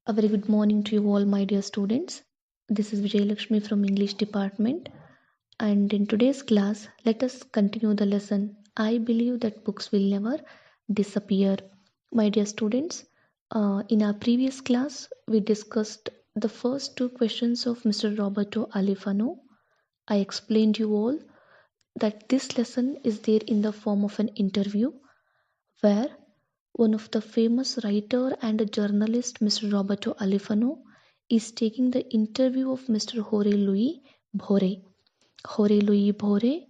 A very good morning to you all, my dear students. This is Vijayalakshmi from English department, and in today's class, let us continue the lesson. I believe that books will never disappear. My dear students, in our previous class, we discussed the first two questions of Mr. Roberto Alifano. I explained you all that this lesson is there in the form of an interview where one of the famous writer and a journalist, Mr. Roberto Alifano, is taking the interview of Mr. Jorge Luis Borges. Jorge Luis Borges,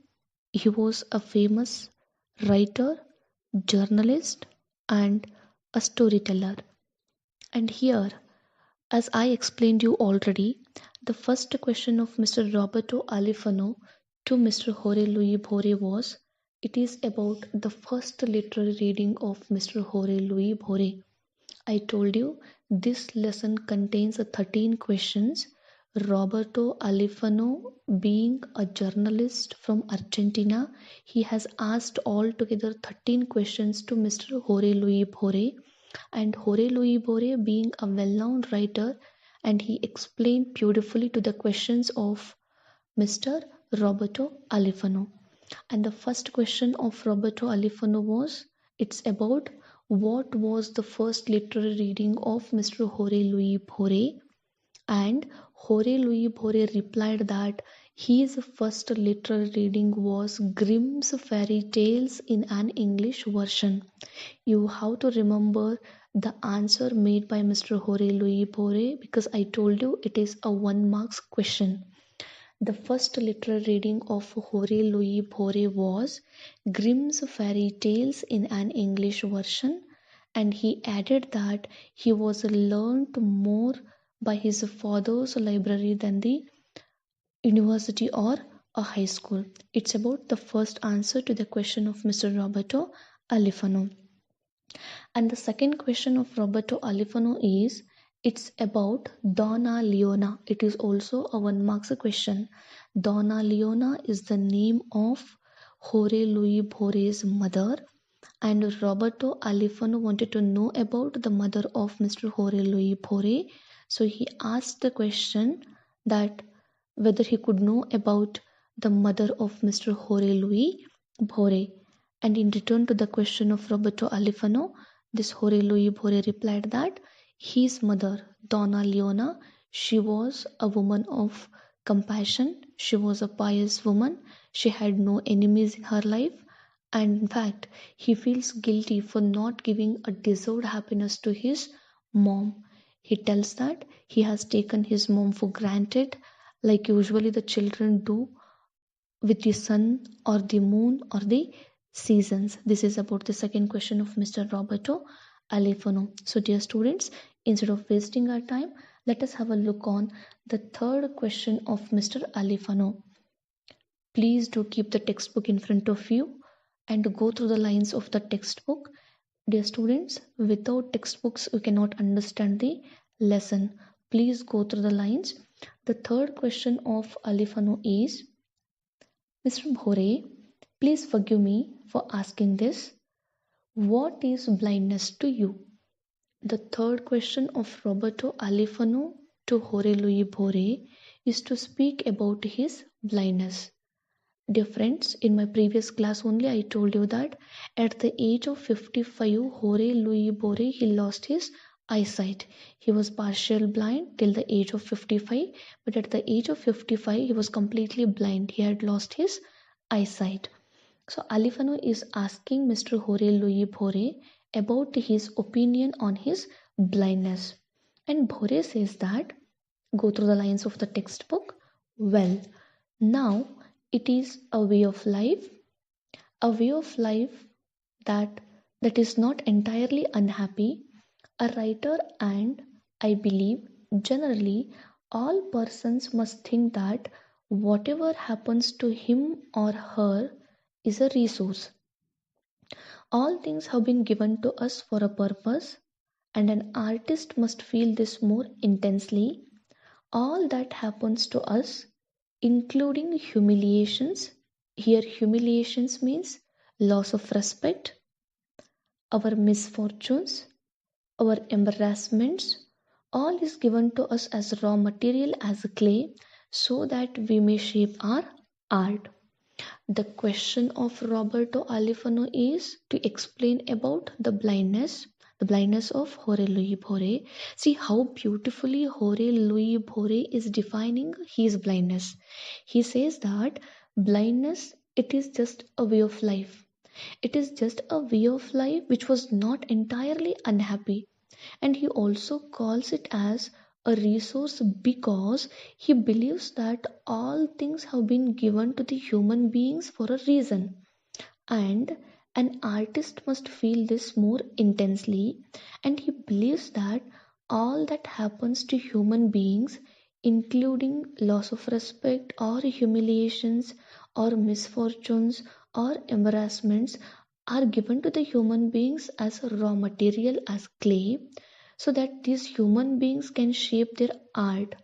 he was a famous writer, journalist, and a storyteller. And here, as I explained you already, the first question of Mr. Roberto Alifano to Mr. Jorge Luis Borges was, it is about the first literary reading of Mr. Jorge Luis Borges. I told you this lesson contains 13 questions. Roberto Alifano, being a journalist from Argentina, he has asked altogether 13 questions to Mr. Jorge Luis Borges. And Jorge Luis Borges, being a well-known writer, and he explained beautifully to the questions of Mr. Roberto Alifano. And the first question of Roberto Alifano was, it's about what was the first literary reading of Mr. Jorge Luis Borges. And Jorge Luis Borges replied that his first literary reading was Grimm's Fairy Tales in an English version. You have to remember the answer made by Mr. Jorge Luis Borges because I told you it is a 1 marks question. The first literary reading of Jorge Luis Borges was Grimm's Fairy Tales in an English version, and he added that he was learned more by his father's library than the university or a high school. It's about the first answer to the question of Mr. Roberto Alifano. And the second question of Roberto Alifano is, it's about Donna Leona. It is also a 1 marks question. Donna Leona is the name of Jorge Luis Borges' mother, and Roberto Alifano wanted to know about the mother of Mr. Jorge Luis Borges. So he asked the question that whether he could know about the mother of Mr. Jorge Luis Borges. And in return to the question of Roberto Alifano, this Jorge Luis Borges replied that his mother, Donna Leona, she was a woman of compassion. She was a pious woman. She had no enemies in her life. And in fact, he feels guilty for not giving a deserved happiness to his mom. He tells that he has taken his mom for granted, like usually the children do with the sun or the moon or the seasons. This is about the second question of Mr. Roberto Alifano. So, dear students, instead of wasting our time, let us have a look on the third question of Mr. Alifano. Please do keep the textbook in front of you and go through the lines of the textbook. Dear students, without textbooks, we cannot understand the lesson. Please go through the lines. The third question of Alifano is, Mr. Borges, please forgive me for asking this. What is blindness to you? The third question of Roberto Alifano to Jorge Luis Borges is to speak about his blindness. Dear friends, in my previous class only I told you that at the age of 55, Jorge Luis Borges, he lost his eyesight. He was partial blind till the age of 55, but at the age of 55, he was completely blind. He had lost his eyesight. So Alifano is asking Mr. Jorge Luis Borges about his opinion on his blindness. And Borges says that, go through the lines of the textbook. Well, now it is a way of life that is not entirely unhappy. A writer, and I believe generally all persons must think that whatever happens to him or her is a resource. All things have been given to us for a purpose, and an artist must feel this more intensely. All that happens to us, including humiliations. Here, humiliations means loss of respect, our misfortunes, our embarrassments, All is given to us as raw material, as clay, so that we may shape our art. The question of Roberto Alifano is to explain about the blindness of Jorge Luis Borges. See how beautifully Jorge Luis Borges is defining his blindness. He says that blindness, it is just a way of life. It is just a way of life which was not entirely unhappy. And he also calls it as a resource because he believes that all things have been given to the human beings for a reason. And an artist must feel this more intensely, and he believes that all that happens to human beings, including loss of respect or humiliations or misfortunes or embarrassments, are given to the human beings as a raw material, as clay, so that these human beings can shape their art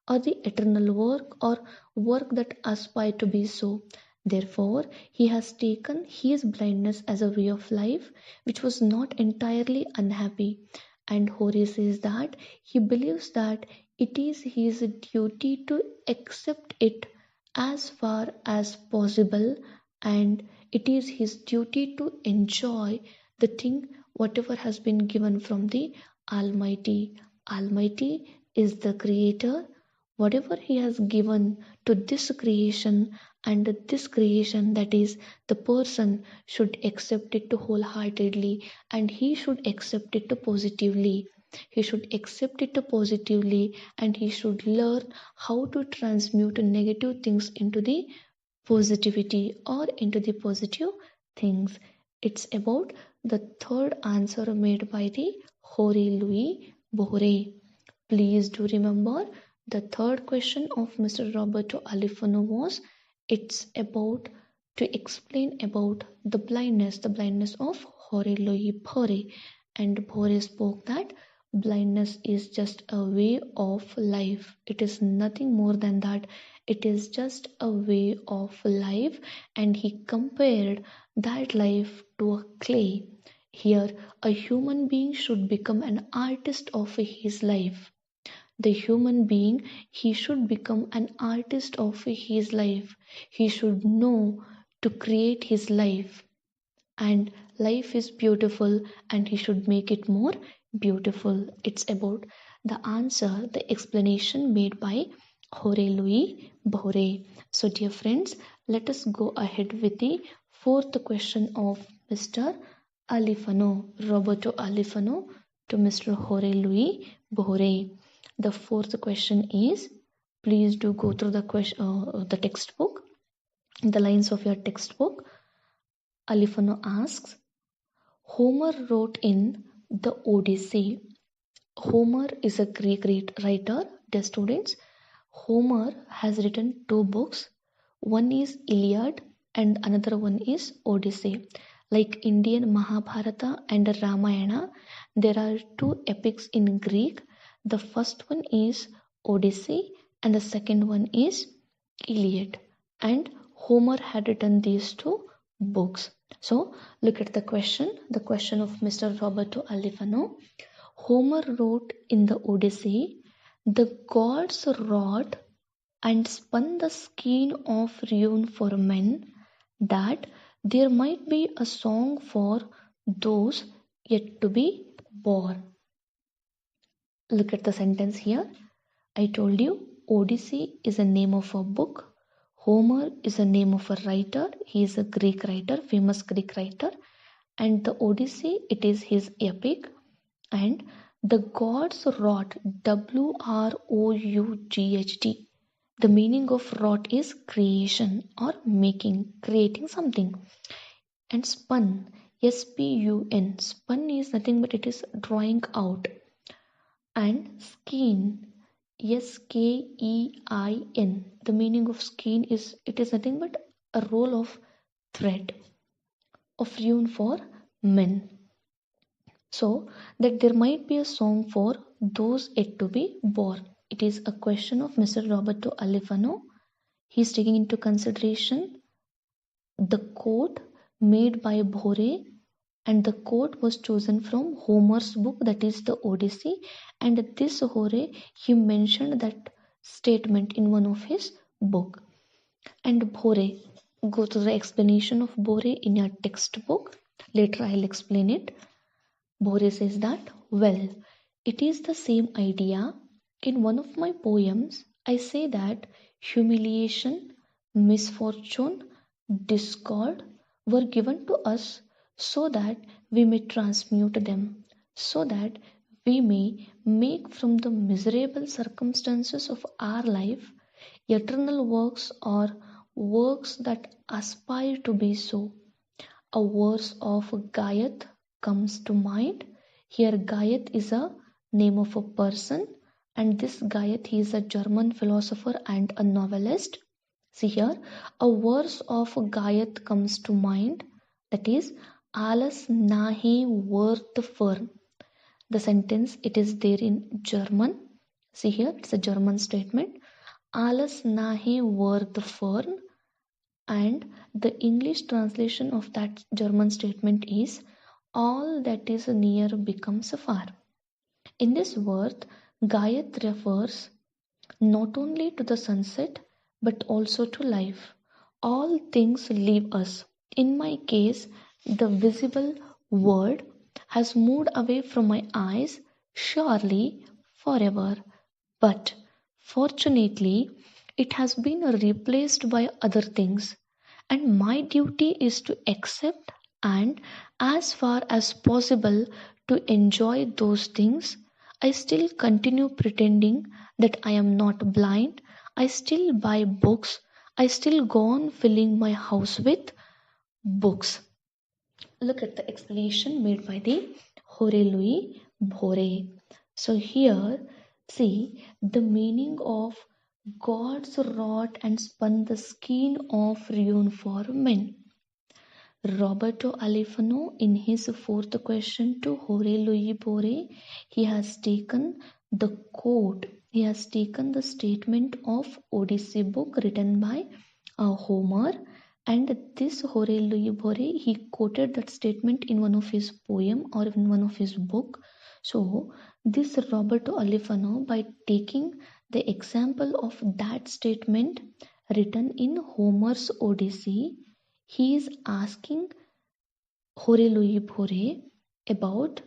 or the eternal work or work that aspire to be so. Therefore, he has taken his blindness as a way of life which was not entirely unhappy. And Horace says that he believes that it is his duty to accept it as far as possible, and it is his duty to enjoy the thing whatever has been given from the Almighty. Almighty is the creator. Whatever he has given to this creation, and this creation, that is the person, should accept it wholeheartedly, and he should accept it positively. He should accept it positively, and he should learn how to transmute negative things into the positivity or into the positive things. It's about the third answer made by the Jorge Luis Borges. Please do remember the third question of Mr. Roberto Alifano was, it's about to explain about the blindness of Jorge Luis Borges. And Borges spoke that blindness is just a way of life. It is nothing more than that. It is just a way of life, and he compared that life to a clay. Here, a human being should become an artist of his life. The human being, he should become an artist of his life. He should know to create his life, and life is beautiful, and he should make it more beautiful. It's about the answer, the explanation made by Jorge Luis Borges. So dear friends, let us go ahead with the fourth question of Mr. Alifano, Roberto Alifano, to Mr. Jorge Luis Borges. The fourth question is, please do go through the textbook, the lines of your textbook. Alifano asks, Homer wrote in the Odyssey. Homer is a Greek writer, dear students. Homer has written two books. One is Iliad and another one is Odyssey. Like Indian Mahabharata and Ramayana, there are two epics in Greek. The first one is Odyssey and the second one is Iliad. And Homer had written these two books. So look at the question of Mr. Roberto Alifano. Homer wrote in the Odyssey, the gods wrought and spun the skein of ruin for men, that there might be a song for those yet to be born. Look at the sentence here. I told you Odyssey is a name of a book. Homer is a name of a writer. He is a Greek writer, famous Greek writer. And the Odyssey, it is his epic. And the gods wrought, WROUGHT. The meaning of wrought is creation or making, creating something. And spun, SPUN. Spun is nothing but it is drawing out. And skein, SKEIN. The meaning of skein is, it is nothing but a roll of thread of ruin for men. So that there might be a song for those yet to be born. It is a question of Mr. Roberto Alifano. He is taking into consideration the quote made by Borges, and the quote was chosen from Homer's book, that is the Odyssey, And this Hore, he mentioned that statement in one of his book. And Bhore, go to the explanation of Bhore in your textbook. Later I'll explain it. Bhore says that, well, it is the same idea. In one of my poems, I say that humiliation, misfortune, discord were given to us so that we may transmute them, so that we may make from the miserable circumstances of our life eternal works or works that aspire to be so. A verse of Gayat comes to mind. Here, Gayat is a name of a person, and this Gayat, he is a German philosopher and a novelist. See here, a verse of Gayat comes to mind, that is, Alles nahe worth fern. The sentence, it is there in German. See here, it's a German statement. Alles nahe worth fern, and the English translation of that German statement is all that is near becomes far. In this word, Gayat refers not only to the sunset but also to life. All things leave us. In my case, the visible world has moved away from my eyes, surely forever. But fortunately, it has been replaced by other things, and my duty is to accept and, as far as possible, to enjoy those things. I still continue pretending that I am not blind. I still buy books. I still go on filling my house with books. Look at the explanation made by the Hore Louis Bhore. So here, see the meaning of God's wrought and spun the skein of ruin for men. Roberto Alifano, in his fourth question to Hore Louis Bore, he has taken the quote, he has taken the statement of Odyssey book written by Homer, and this Hore Louis Bore, he quoted that statement in one of his poem or in one of his book. So this Roberto Alifano, by taking the example of that statement written in Homer's Odyssey, he is asking Hore Louis Bore about,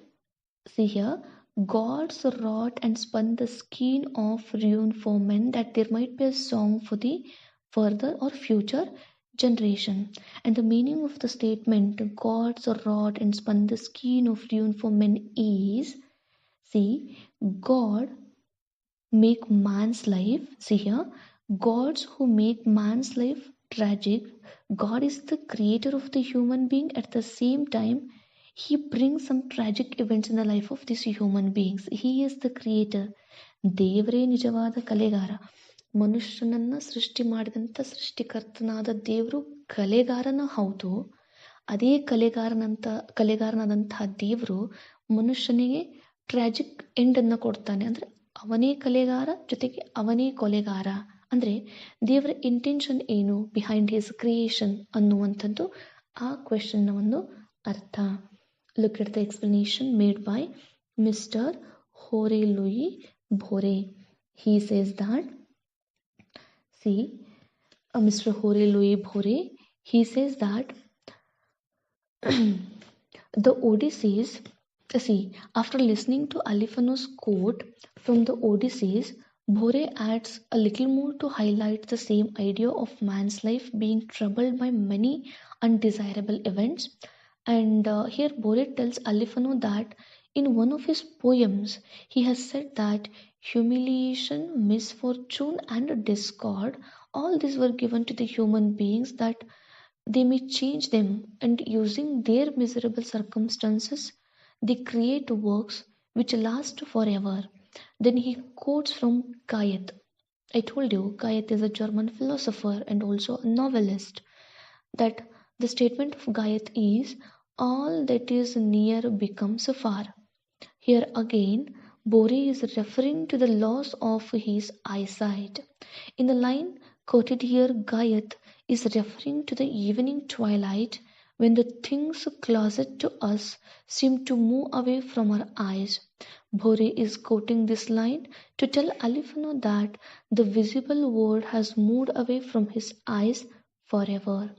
see here, God's wrought and spun the skein of ruin for men, that there might be a song for the further or future generation. And the meaning of the statement, God's wrought and spun the skein of ruin for men, is, see, God make man's life, see here, gods who make man's life tragic. God is the creator of the human being. At the same time, he brings some tragic events in the life of these human beings. He is the creator. ದೇವರೇ ನಿಜವಾದ ಕಲೆಗಾರ. ಮನುಷ್ಯನನ್ನ ಸೃಷ್ಟಿ ಮಾಡಿದಂಥ ಸೃಷ್ಟಿಕರ್ತನಾದ ದೇವರು ಕಲೆಗಾರನ ಹೌದು. ಅದೇ ಕಲೆಗಾರನಾದಂತಹ ದೇವರು ಮನುಷ್ಯನಿಗೆ ಟ್ರಾಜಿಕ್ ಎಂಡ್ ಅನ್ನ ಕೊಡ್ತಾನೆ. ಅಂದ್ರೆ ಅವನೇ ಕಲೆಗಾರ, ಜೊತೆಗೆ ಅವನೇ ಕೊಲೆಗಾರ. ಅಂದ್ರೆ ದೇವರ ಇಂಟೆನ್ಷನ್ ಏನು ಬಿಹೈಂಡ್ ಹಿಸ್ ಕ್ರಿಯೇಷನ್ ಅನ್ನುವಂಥದ್ದು ಆ ಕ್ವೆಶನ್ನ ಒಂದು ಅರ್ಥ. Look at the explanation made by Mr. Hore Louis Bhore. He says that, see, Mr. Hore Louis Bhore, he says that the Odysseys, see, after listening to Alifano's quote from the Odysseys, Bhore adds a little more to highlight the same idea of man's life being troubled by many undesirable events. And here Bhore tells Alifano that in one of his poems, he has said that humiliation, misfortune, and discord, all these were given to the human beings that they may change them, and using their miserable circumstances, they create works which last forever. Then he quotes from Gayat. I told you, Gayat is a German philosopher and also a novelist. That the statement of Gayat is, all that is near becomes far. Here again, Bore is referring to the loss of his eyesight. In the line quoted here, Gayat is referring to the evening twilight when the things closet to us seem to move away from our eyes. Bhore is quoting this line to tell Alifano that the visible world has moved away from his eyes forever.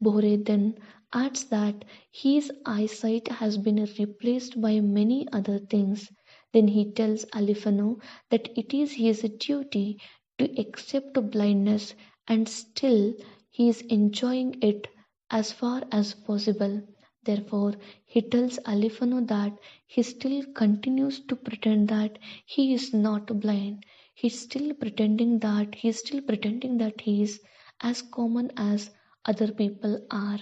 Bhore then adds that his eyesight has been replaced by many other things. Then he tells Alifano that it is his duty to accept blindness and still he is enjoying it as far as possible. Therefore, he tells Alifano that he still continues to pretend that he is not blind. He's still pretending that he is as common as other people are,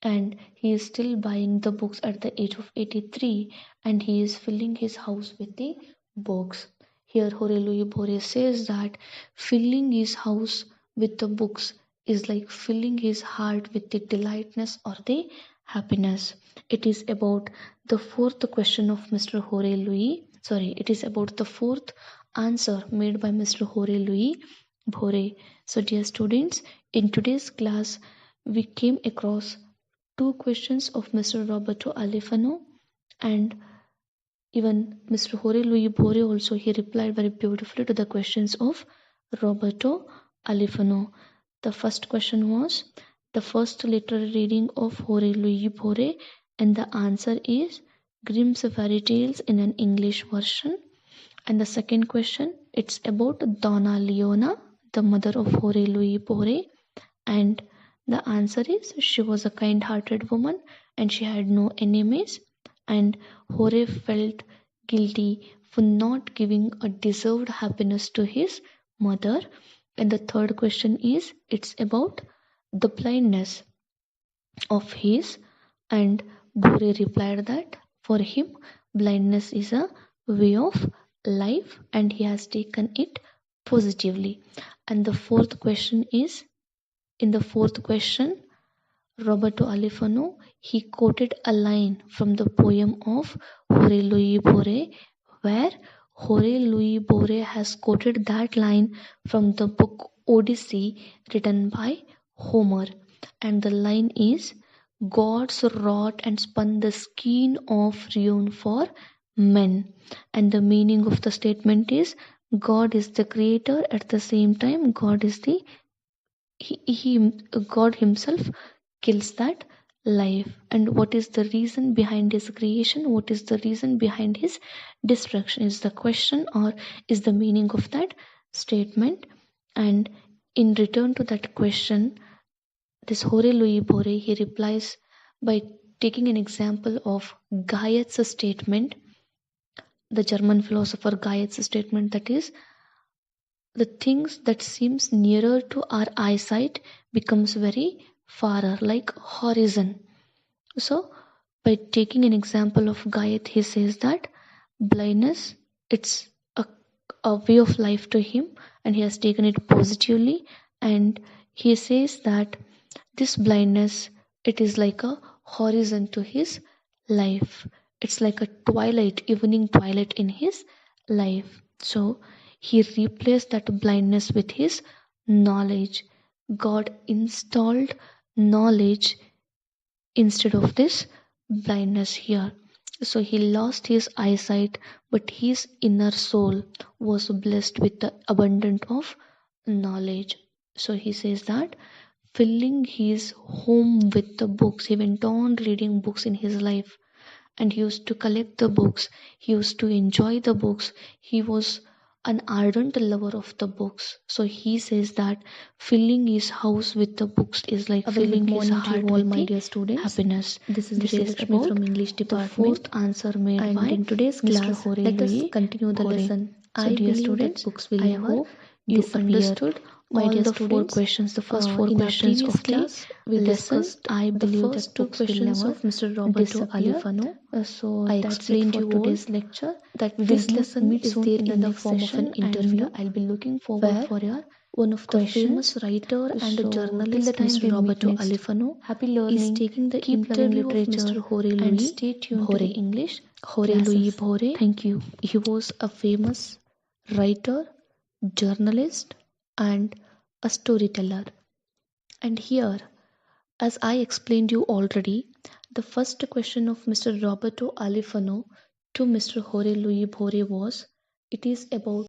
and he is still buying the books at the age of 83, and he is filling his house with the books. Here Hore Louis Bore says that filling his house with the books is like filling his heart with the delightness or the happiness. It is about the fourth question of Mr. Hore Louis. Sorry, it is about the fourth answer made by Mr. Hore Louis Bore. So, dear students, in today's class, we came across two questions of Mr. Roberto Alifano, and even Mr. Hore Louis Bore also he replied very beautifully to the questions of Roberto Alifano. The first question was the first literary reading of Hore Louis Bore, and the answer is Grimm's Fairy Tales in an English version. And the second question, it's about Donna Leona, the mother of Hore Louis Bore, and the answer is she was a kind-hearted woman and she had no enemies, and Hore felt guilty for not giving a deserved happiness to his mother. And the third question is it's about the blindness of his, and Bore replied that for him blindness is a way of life and he has taken it positively. And the fourth question is in the fourth question, Roberto Alifano he quoted a line from the poem of Hore Louis Bore, where Hore Louis Bore has quoted that line from the book Odyssey written by Homer, and the line is Gods wrought and spun the skein of ruin for men, and the meaning of the statement is God is the creator, at the same time God is the God himself kills that life. And what is the reason behind his creation, what is the reason behind his destruction is the question, or is the meaning of that statement. And in return to that question, this Hore Louis Bore he replies by taking an example of Goethe's statement, the German philosopher Goethe's statement, that is the things that seems nearer to our eyesight becomes very farer, like horizon. So by taking an example of Goethe, he says that blindness it's a way of life to him and he has taken it positively, and he says that this blindness it is like a horizon to his life. It's like a twilight, evening twilight in his life. So he replaced that blindness with his knowledge. God installed knowledge instead of this blindness here. So he lost his eyesight, but his inner soul was blessed with the abundance of knowledge. So he says that filling his home with the books, he went on reading books in his life, and he used to collect the books, he used to enjoy the books, he was an ardent lover of the books. So he says that filling his house with the books is like filling his heart with my dear students happiness. This is Vijayalakshmi from English department. The fourth answer made and by in today's class, let us continue the lesson. So dear students, books will never you understood all the four questions, the first four questions of class we discussed. I believe that two questions of Mr. Roberto Alifano. So I explained you today's lecture that this lesson is there in the form of an interview. I'll be looking forward for your one of the famous writer and a journalist, Mr. Roberto Alifano. Happy learning. Is taking the interview of Mr. Hore Louis and stay tuned to the English Hore Louis Bore. Thank you. He was a famous writer, journalist, and a storyteller. And here, as I explained you already, the first question of Mr. Roberto Alifano to Mr. Hore Louis Bore was, it is about